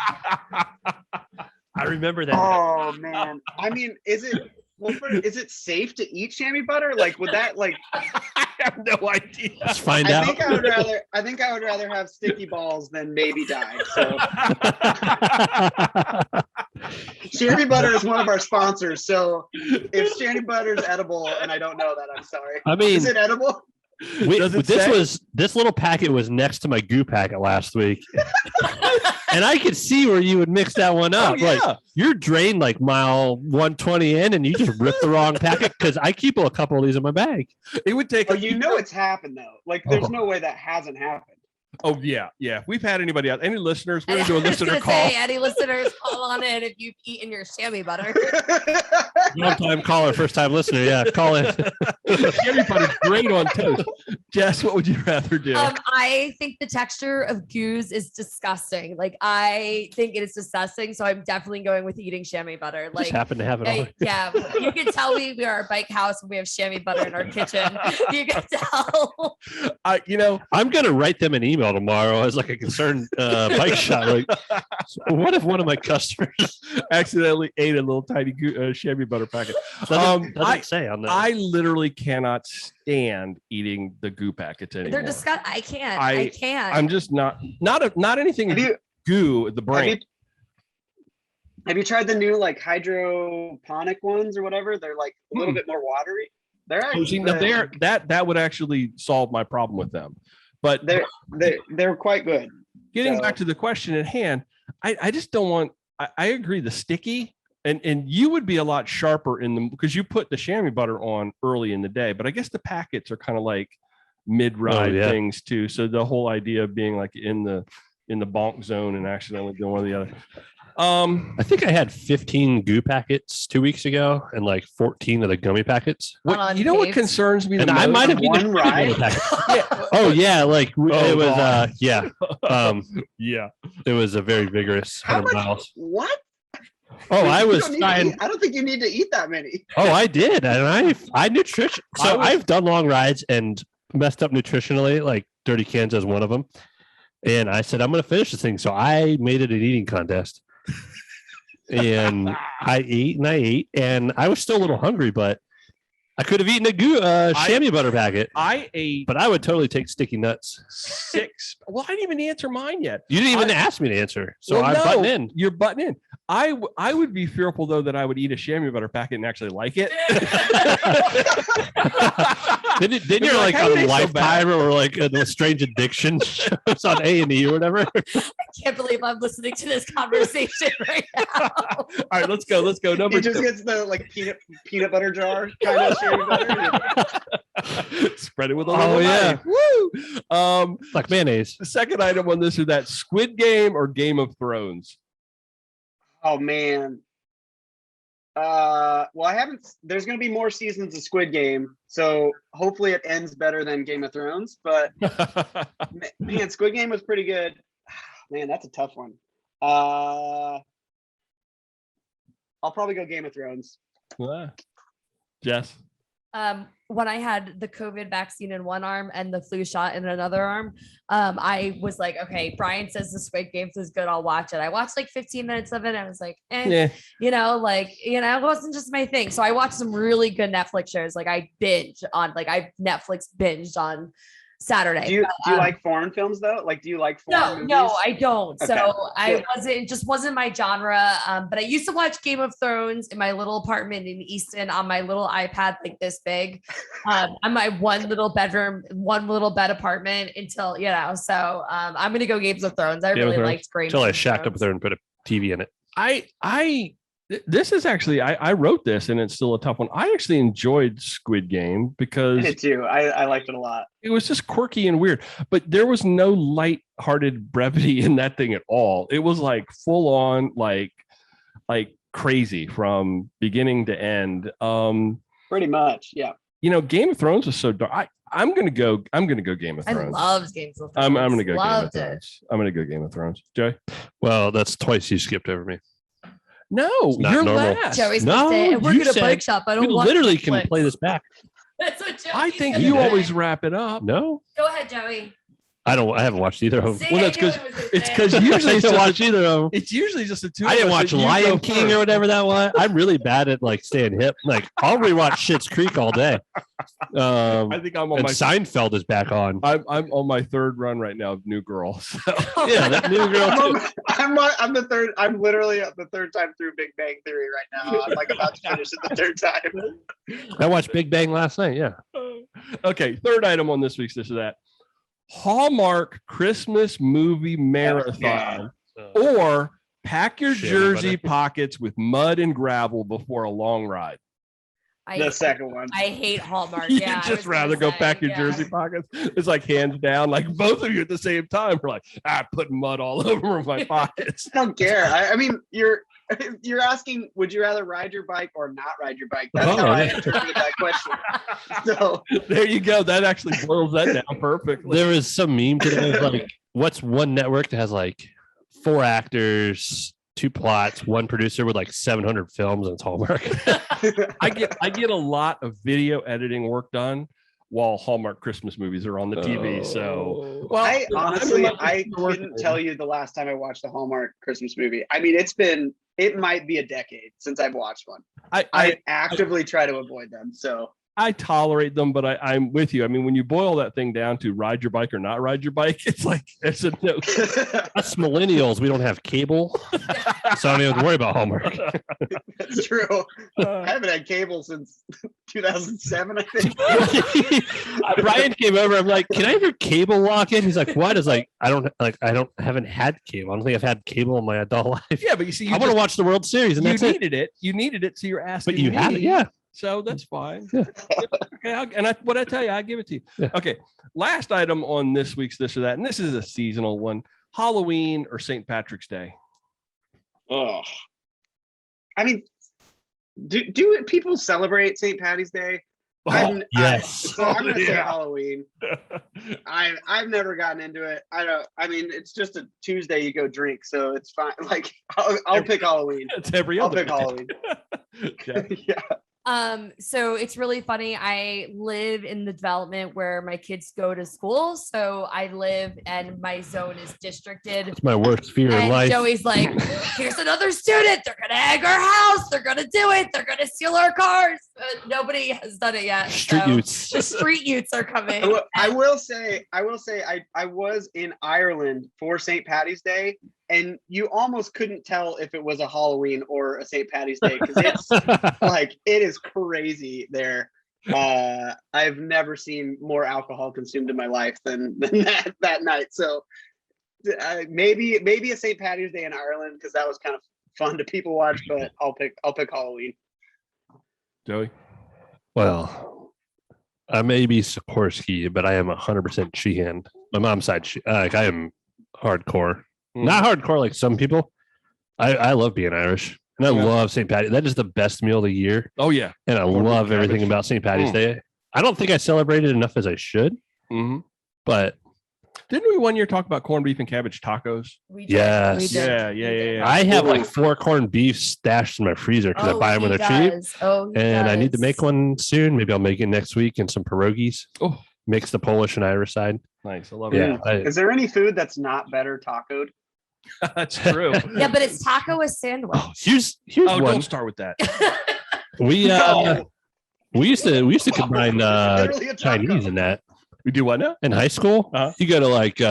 C: I remember that.
B: Oh man. I mean, is it safe to eat chamois butter? Like, would that like?
A: I have no idea.
C: Let's find
B: I
C: out.
B: think I would rather have sticky balls than maybe die. So chamois butter is one of our sponsors. So if chamois butter is edible and I don't know that, I'm sorry.
C: I mean,
B: Is it edible?
C: This little packet was next to my goo packet last week, and I could see where you would mix that one up.
A: Oh, yeah.
C: Like you're drained like mile 120 in, and you just ripped the wrong packet because I keep a couple of these in my bag.
A: It would take.
B: Oh, you know it's happened though. Like, there's no way that hasn't happened.
A: Oh yeah. If we've had anybody out, any listeners, we're gonna do a
D: I was
A: listener
D: gonna
A: call.
D: say, any listeners, call on in if you've eaten your chamois butter.
C: Long time caller, first time listener. Yeah, call in.
A: Chamois butter's great on toast. Jess, what would you rather do?
D: I think the texture of goose is disgusting. Like, I think it is disgusting. So I'm definitely going with eating chamois butter.
C: Just happen to have it all.
D: Yeah, you can tell we are a bike house and we have chamois butter in our kitchen. You can tell.
C: I'm gonna write them an email tomorrow as like a concerned bike shop. Like, what if one of my customers
A: accidentally ate a little tiny chamois butter packet?
C: doesn't say on that?
A: I literally cannot stand eating the goo packets anymore.
D: They're disgusting. I can't.
A: I'm just not anything goo. The brain.
B: Have you tried the new like hydroponic ones or whatever? They're like a little bit more watery. They're actually
A: that would actually solve my problem with them. But
B: they're quite good.
A: Getting back to the question at hand, I just don't want. I agree. The sticky and you would be a lot sharper in them because you put the chamois butter on early in the day. But I guess the packets are kind of like mid-ride things too. So the whole idea of being like in the bonk zone and accidentally doing one or the other.
C: I think I had 15 goo packets 2 weeks ago and like 14 of the gummy packets.
A: What what concerns me?
C: And I might have been
B: one ride.
C: Oh yeah, like it was it was a very vigorous 100 miles.
B: What?
C: Oh, I was
B: trying. I don't think you need to eat that many.
C: Oh, I did, and I nutrition. So I've done long rides and messed up nutritionally. Like Dirty Cans as one of them. And I said I'm going to finish this thing. So I made it an eating contest. And I ate, and I was still a little hungry, but I could have eaten a chamois butter packet.
A: I ate,
C: but I would totally take sticky nuts.
A: 6. Well, I didn't even answer mine yet.
C: You didn't even ask me to answer, so I'm butting in.
A: You're butting in. I would be fearful though that I would eat a chamois butter packet and actually like it.
C: then you're like on Lifetime or like a Strange Addiction shows on A&E or whatever.
D: I can't believe I'm listening to this conversation right now.
A: All right, let's go. Number 2.
B: He just gets the like peanut butter jar kind of chamois butter.
A: Spread it with a little woo.
C: Like mayonnaise.
A: The second item on this or that: Squid Game or Game of Thrones.
B: Oh man. Well, there's going to be more seasons of Squid Game, so hopefully it ends better than Game of Thrones, but man, Squid Game was pretty good. Man, that's a tough one. I'll probably go Game of Thrones.
A: Jess.
D: When I had the COVID vaccine in one arm and the flu shot in another arm, I was like, okay, Brian says the Squid Games is good. I'll watch it. I watched like 15 minutes of it. And I was like, it wasn't just my thing. So I watched some really good Netflix shows. Like I Netflix binged on Saturday.
B: Do you like foreign films though? Like, do you like foreign movies?
D: No, I don't.
B: Okay.
D: So it just wasn't my genre. But I used to watch Game of Thrones in my little apartment in Easton on my little iPad, like this big, on my one little bed apartment until, so I'm going to go Games of Thrones. I really liked Game of Thrones.
C: Until I shacked up there and put a TV in it.
A: This is actually, I wrote this and it's still a tough one. I actually enjoyed Squid Game because
B: I did too. I liked it a lot.
A: It was just quirky and weird, but there was no light-hearted brevity in that thing at all. It was like full on, like crazy from beginning to end.
B: Pretty much. Yeah.
A: Game of Thrones was so dark. I'm gonna go Game of Thrones.
D: I loved Games of Thrones.
A: I'm gonna go Game of Thrones. I'm gonna go Game of Thrones. Joey?
C: Well, that's twice you skipped over me.
A: No,
C: not
A: you're
C: normal.
A: last.
D: Joey's
C: No,
D: gonna say, we're
C: you
D: gonna
C: said
D: bike shop. I
C: You
D: don't want
C: literally
D: kick
C: can
D: flips."
C: play this back.
D: That's what Joey's
A: I think
D: gonna
A: you
D: say.
A: always wrap it up.
C: No,
D: Go ahead, Joey.
C: I haven't watched either of them.
D: See,
A: Well,
D: I
A: that's
D: knew
A: 'cause
D: it was gonna
A: it's
D: say
A: 'cause
D: it.
A: usually
C: I
A: it's
C: didn't
A: just
C: watch either of them.
A: It's usually just the two.
C: I didn't
A: of us
C: watch
A: that you
C: Lion
A: go
C: King or
A: first.
C: whatever that was. I'm really bad at like staying hip. Like I'll rewatch Schitt's Creek all day.
A: I think I'm on
C: And
A: my.
C: Seinfeld is back on.
A: I'm on my third run right now of New Girl. So.
C: Yeah, that new girl too.
B: I'm the third. I'm literally the third time through Big Bang Theory right now. I'm like about to finish it the third time.
C: I watched Big Bang last night. Yeah.
A: Okay, third item on this week's This or That. Hallmark Christmas movie marathon, or pack your
C: Shit,
A: jersey
C: buddy.
A: pockets with mud and gravel before a long ride.
B: The second one.
D: I hate Hallmark.
A: You'd
D: Yeah, I
A: just
D: was gonna
A: rather go
D: say,
A: pack your
D: yeah.
A: jersey pockets. It's like hands down, like both of you at the same time. We're like, putting mud all over my pockets.
B: I don't care. I mean, you're asking, would you rather ride your bike or not ride your bike? That's how I interpreted that question. So
A: There you go. That actually boils that down perfectly.
C: There was some meme today of like, what's one network that has like 4 actors, 2 plots, 1 producer with like 700 films and it's Hallmark.
A: I get a lot of video editing work done while Hallmark Christmas movies are on the TV. So, well,
B: I honestly,
A: I'm
B: I couldn't tell you the last time I watched a Hallmark Christmas movie. I mean, it might be a decade since I've watched one. I actively try to avoid them. So
A: I tolerate them, but I'm with you. I mean, when you boil that thing down to ride your bike or not ride your bike, it's like it's a no.
C: Us millennials, we don't have cable, so I don't even worry about Hallmark.
B: that's true. I haven't had cable since 2007, I think.
C: Brian came over. I'm like, can I have your cable lock in? He's like, what? Is like, I haven't had cable. I don't think I've had cable in my adult life.
A: Yeah, but you see,
C: I want to watch the World Series, and
A: you
C: that's it.
A: needed it. You needed it, so you're asking.
C: But you have it, yeah.
A: So that's fine.
C: Yeah.
A: Okay, what I tell you, I give it to you.
C: Yeah.
A: Okay, last item on this week's This or That, and this is a seasonal one: Halloween or St. Patrick's Day.
B: Oh, I mean, do people celebrate St. Patty's Day?
C: Yes.
B: So I'm gonna say
A: Yeah.
B: Halloween. I've never gotten into it. I mean, it's just a Tuesday you go drink, so it's fine. Like I'll pick Halloween.
A: It's every
B: I'll
A: other.
B: pick Halloween.
A: Yeah.
B: Yeah.
D: So it's really funny. I live in the development where my kids go to school. So I live and my zone is districted.
C: It's my worst fear in
D: And
C: life.
D: Joey's like, here's another student. They're gonna egg our house. They're gonna do it. They're gonna steal our cars. But nobody has done it yet.
C: Street
D: so
C: youths.
D: The street youths are coming.
B: I will say I was in Ireland for St. Patty's Day, and you almost couldn't tell if it was a Halloween or a St. Patty's Day because it's like it is crazy there. I've never seen more alcohol consumed in my life than that night. So maybe a St. Patty's Day in Ireland because that was kind of fun to people watch. But I'll pick Halloween.
A: Joey.
C: Well, I may be Sikorsky, but I am 100% Sheehan. My mom's side, like I am hardcore. Not hardcore like some people. I love being Irish, and I love St. Patty's. That is the best meal of the year.
A: Oh yeah,
C: and I love everything about St. Patty's Day. I don't think I celebrated enough as I should, but
A: didn't we one year talk about corned beef and cabbage tacos?
D: We did.
C: Yes.
D: We did.
A: Yeah.
C: I have like 4 corned beef stashed in my freezer because I buy them when they're cheap. And I need to make one soon. Maybe I'll make it next week and some pierogies.
A: Oh,
C: mix the Polish and Irish side.
A: Nice. I love
C: Yeah.
A: it.
B: Is there any food that's not better tacoed?
A: That's true.
D: Yeah, but it's taco a sandwich.
C: Oh, here's
A: Oh,
C: one.
A: don't start with that.
C: We
B: No.
C: we used to combine
B: Literally a taco.
C: Chinese in that
A: We do what now?
C: in high school.
A: Uh-huh.
C: You go to like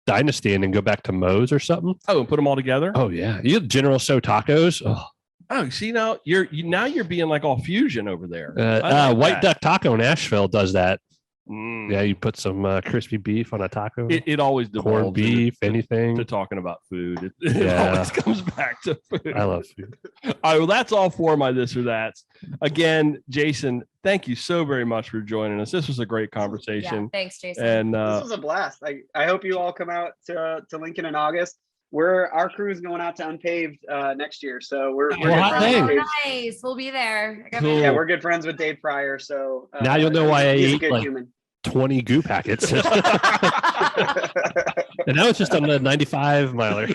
C: Dynasty and go back to Moe's or something.
A: Oh, and put them all together.
C: Oh yeah, you have General So tacos.
A: Oh, see now you're being like all fusion over there.
C: White Duck Taco in Asheville does that.
A: Mm.
C: Yeah, you put some crispy beef on a taco.
A: It always
C: corned
A: devolves
C: beef,
A: into-
C: anything.
A: to talking about food. It
C: Yeah.
A: always comes back to food.
C: I love food.
A: All right, well, that's all for my this or that. Again, Jason, thank you so very much for joining us. This was a great
D: Yeah,
A: conversation.
D: thanks, Jason.
A: And
B: This was a blast. I hope you all come out to Lincoln in August. Our crew is going out to Unpaved next year, so we're
C: Well,
B: good
C: hot
B: friends
C: dang.
B: with Dave.
D: Nice. We'll be there. I got
A: Cool.
B: Yeah, we're good friends with Dave Pryor. So
C: Now you'll know why I
B: he's a
C: ate,
B: good
C: like,
B: human.
C: 20 goo packets. And now it's just on the 95 miler.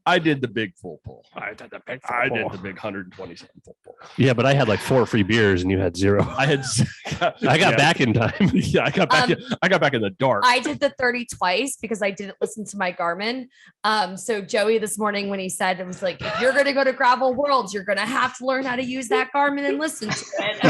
A: I did the big full pull.
C: I did the big
A: I did the big 127 full pull.
C: Yeah, but I had like 4 free beers and you had 0.
A: I
C: got back in time.
A: Yeah, I got back. I got back in the dark.
D: I did the 30 twice because I didn't listen to my Garmin. So Joey this morning when he said it was like, if you're going to go to Gravel Worlds, you're going to have to learn how to use that Garmin and listen to it.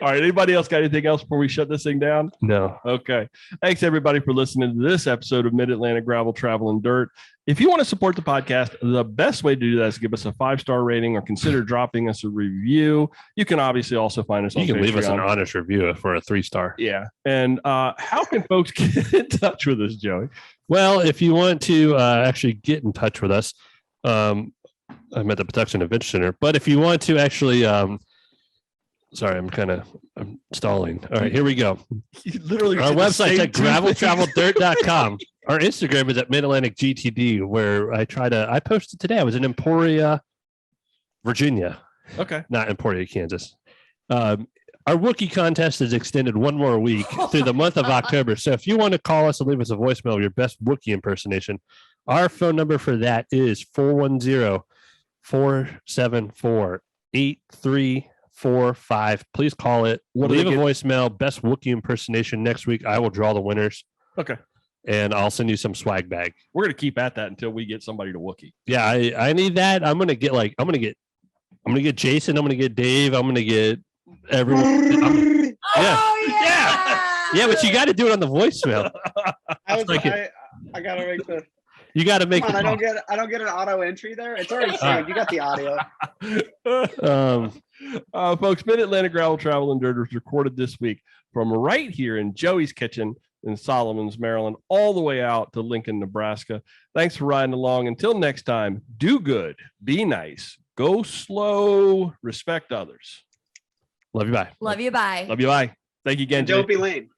A: All right. Anybody else got anything else before we shut this thing down?
C: No.
A: Okay. Thanks everybody for listening to this episode of Mid-Atlantic Gravel, Travel, and Dirt. If you want to support the podcast, the best way to do that is give us a 5-star rating or consider dropping us a review. You can obviously also find us on
C: You can
A: Patreon.
C: leave us an honest review for a 3-star.
A: Yeah. And how can folks get in touch with us, Joey?
C: Well, if you want to actually get in touch with us, I'm at the Production Event Center. But if you want to actually, sorry, I'm stalling. All right, here we go.
A: Literally,
C: Our website's at graveltraveldirt.com. Our Instagram is at Mid-Atlantic GTD, where I posted today. I was in Emporia, Virginia.
A: Okay.
C: Not Emporia, Kansas. Our Wookiee contest is extended one more week through the month of October. So if you want to call us and leave us a voicemail of your best Wookiee impersonation, our phone number for that is 410-474-8345. Please call it. Leave a voicemail. Best Wookiee impersonation next week. I will draw the winners.
A: Okay.
C: And I'll send you some swag bag.
A: We're gonna keep at that until we get somebody to Wookiee.
C: Yeah, I need that. I'm gonna get Jason. I'm gonna get Dave. I'm gonna get everyone. Yeah, but you got to do it on the voicemail.
B: I gotta make the.
C: You got to make.
B: Come on, I don't get an auto entry there. It's already saved. You got the audio.
A: Folks, Mid-Atlantic Gravel, Travel, and Dirt was recorded this week from right here in Joey's kitchen in Solomons, Maryland, all the way out to Lincoln, Nebraska. Thanks for riding along. Until next time, do good, be nice, go slow, respect others.
C: Love you. Bye.
D: Love you. Bye.
A: Love you. Bye. Thank you again.
B: Don't be lame.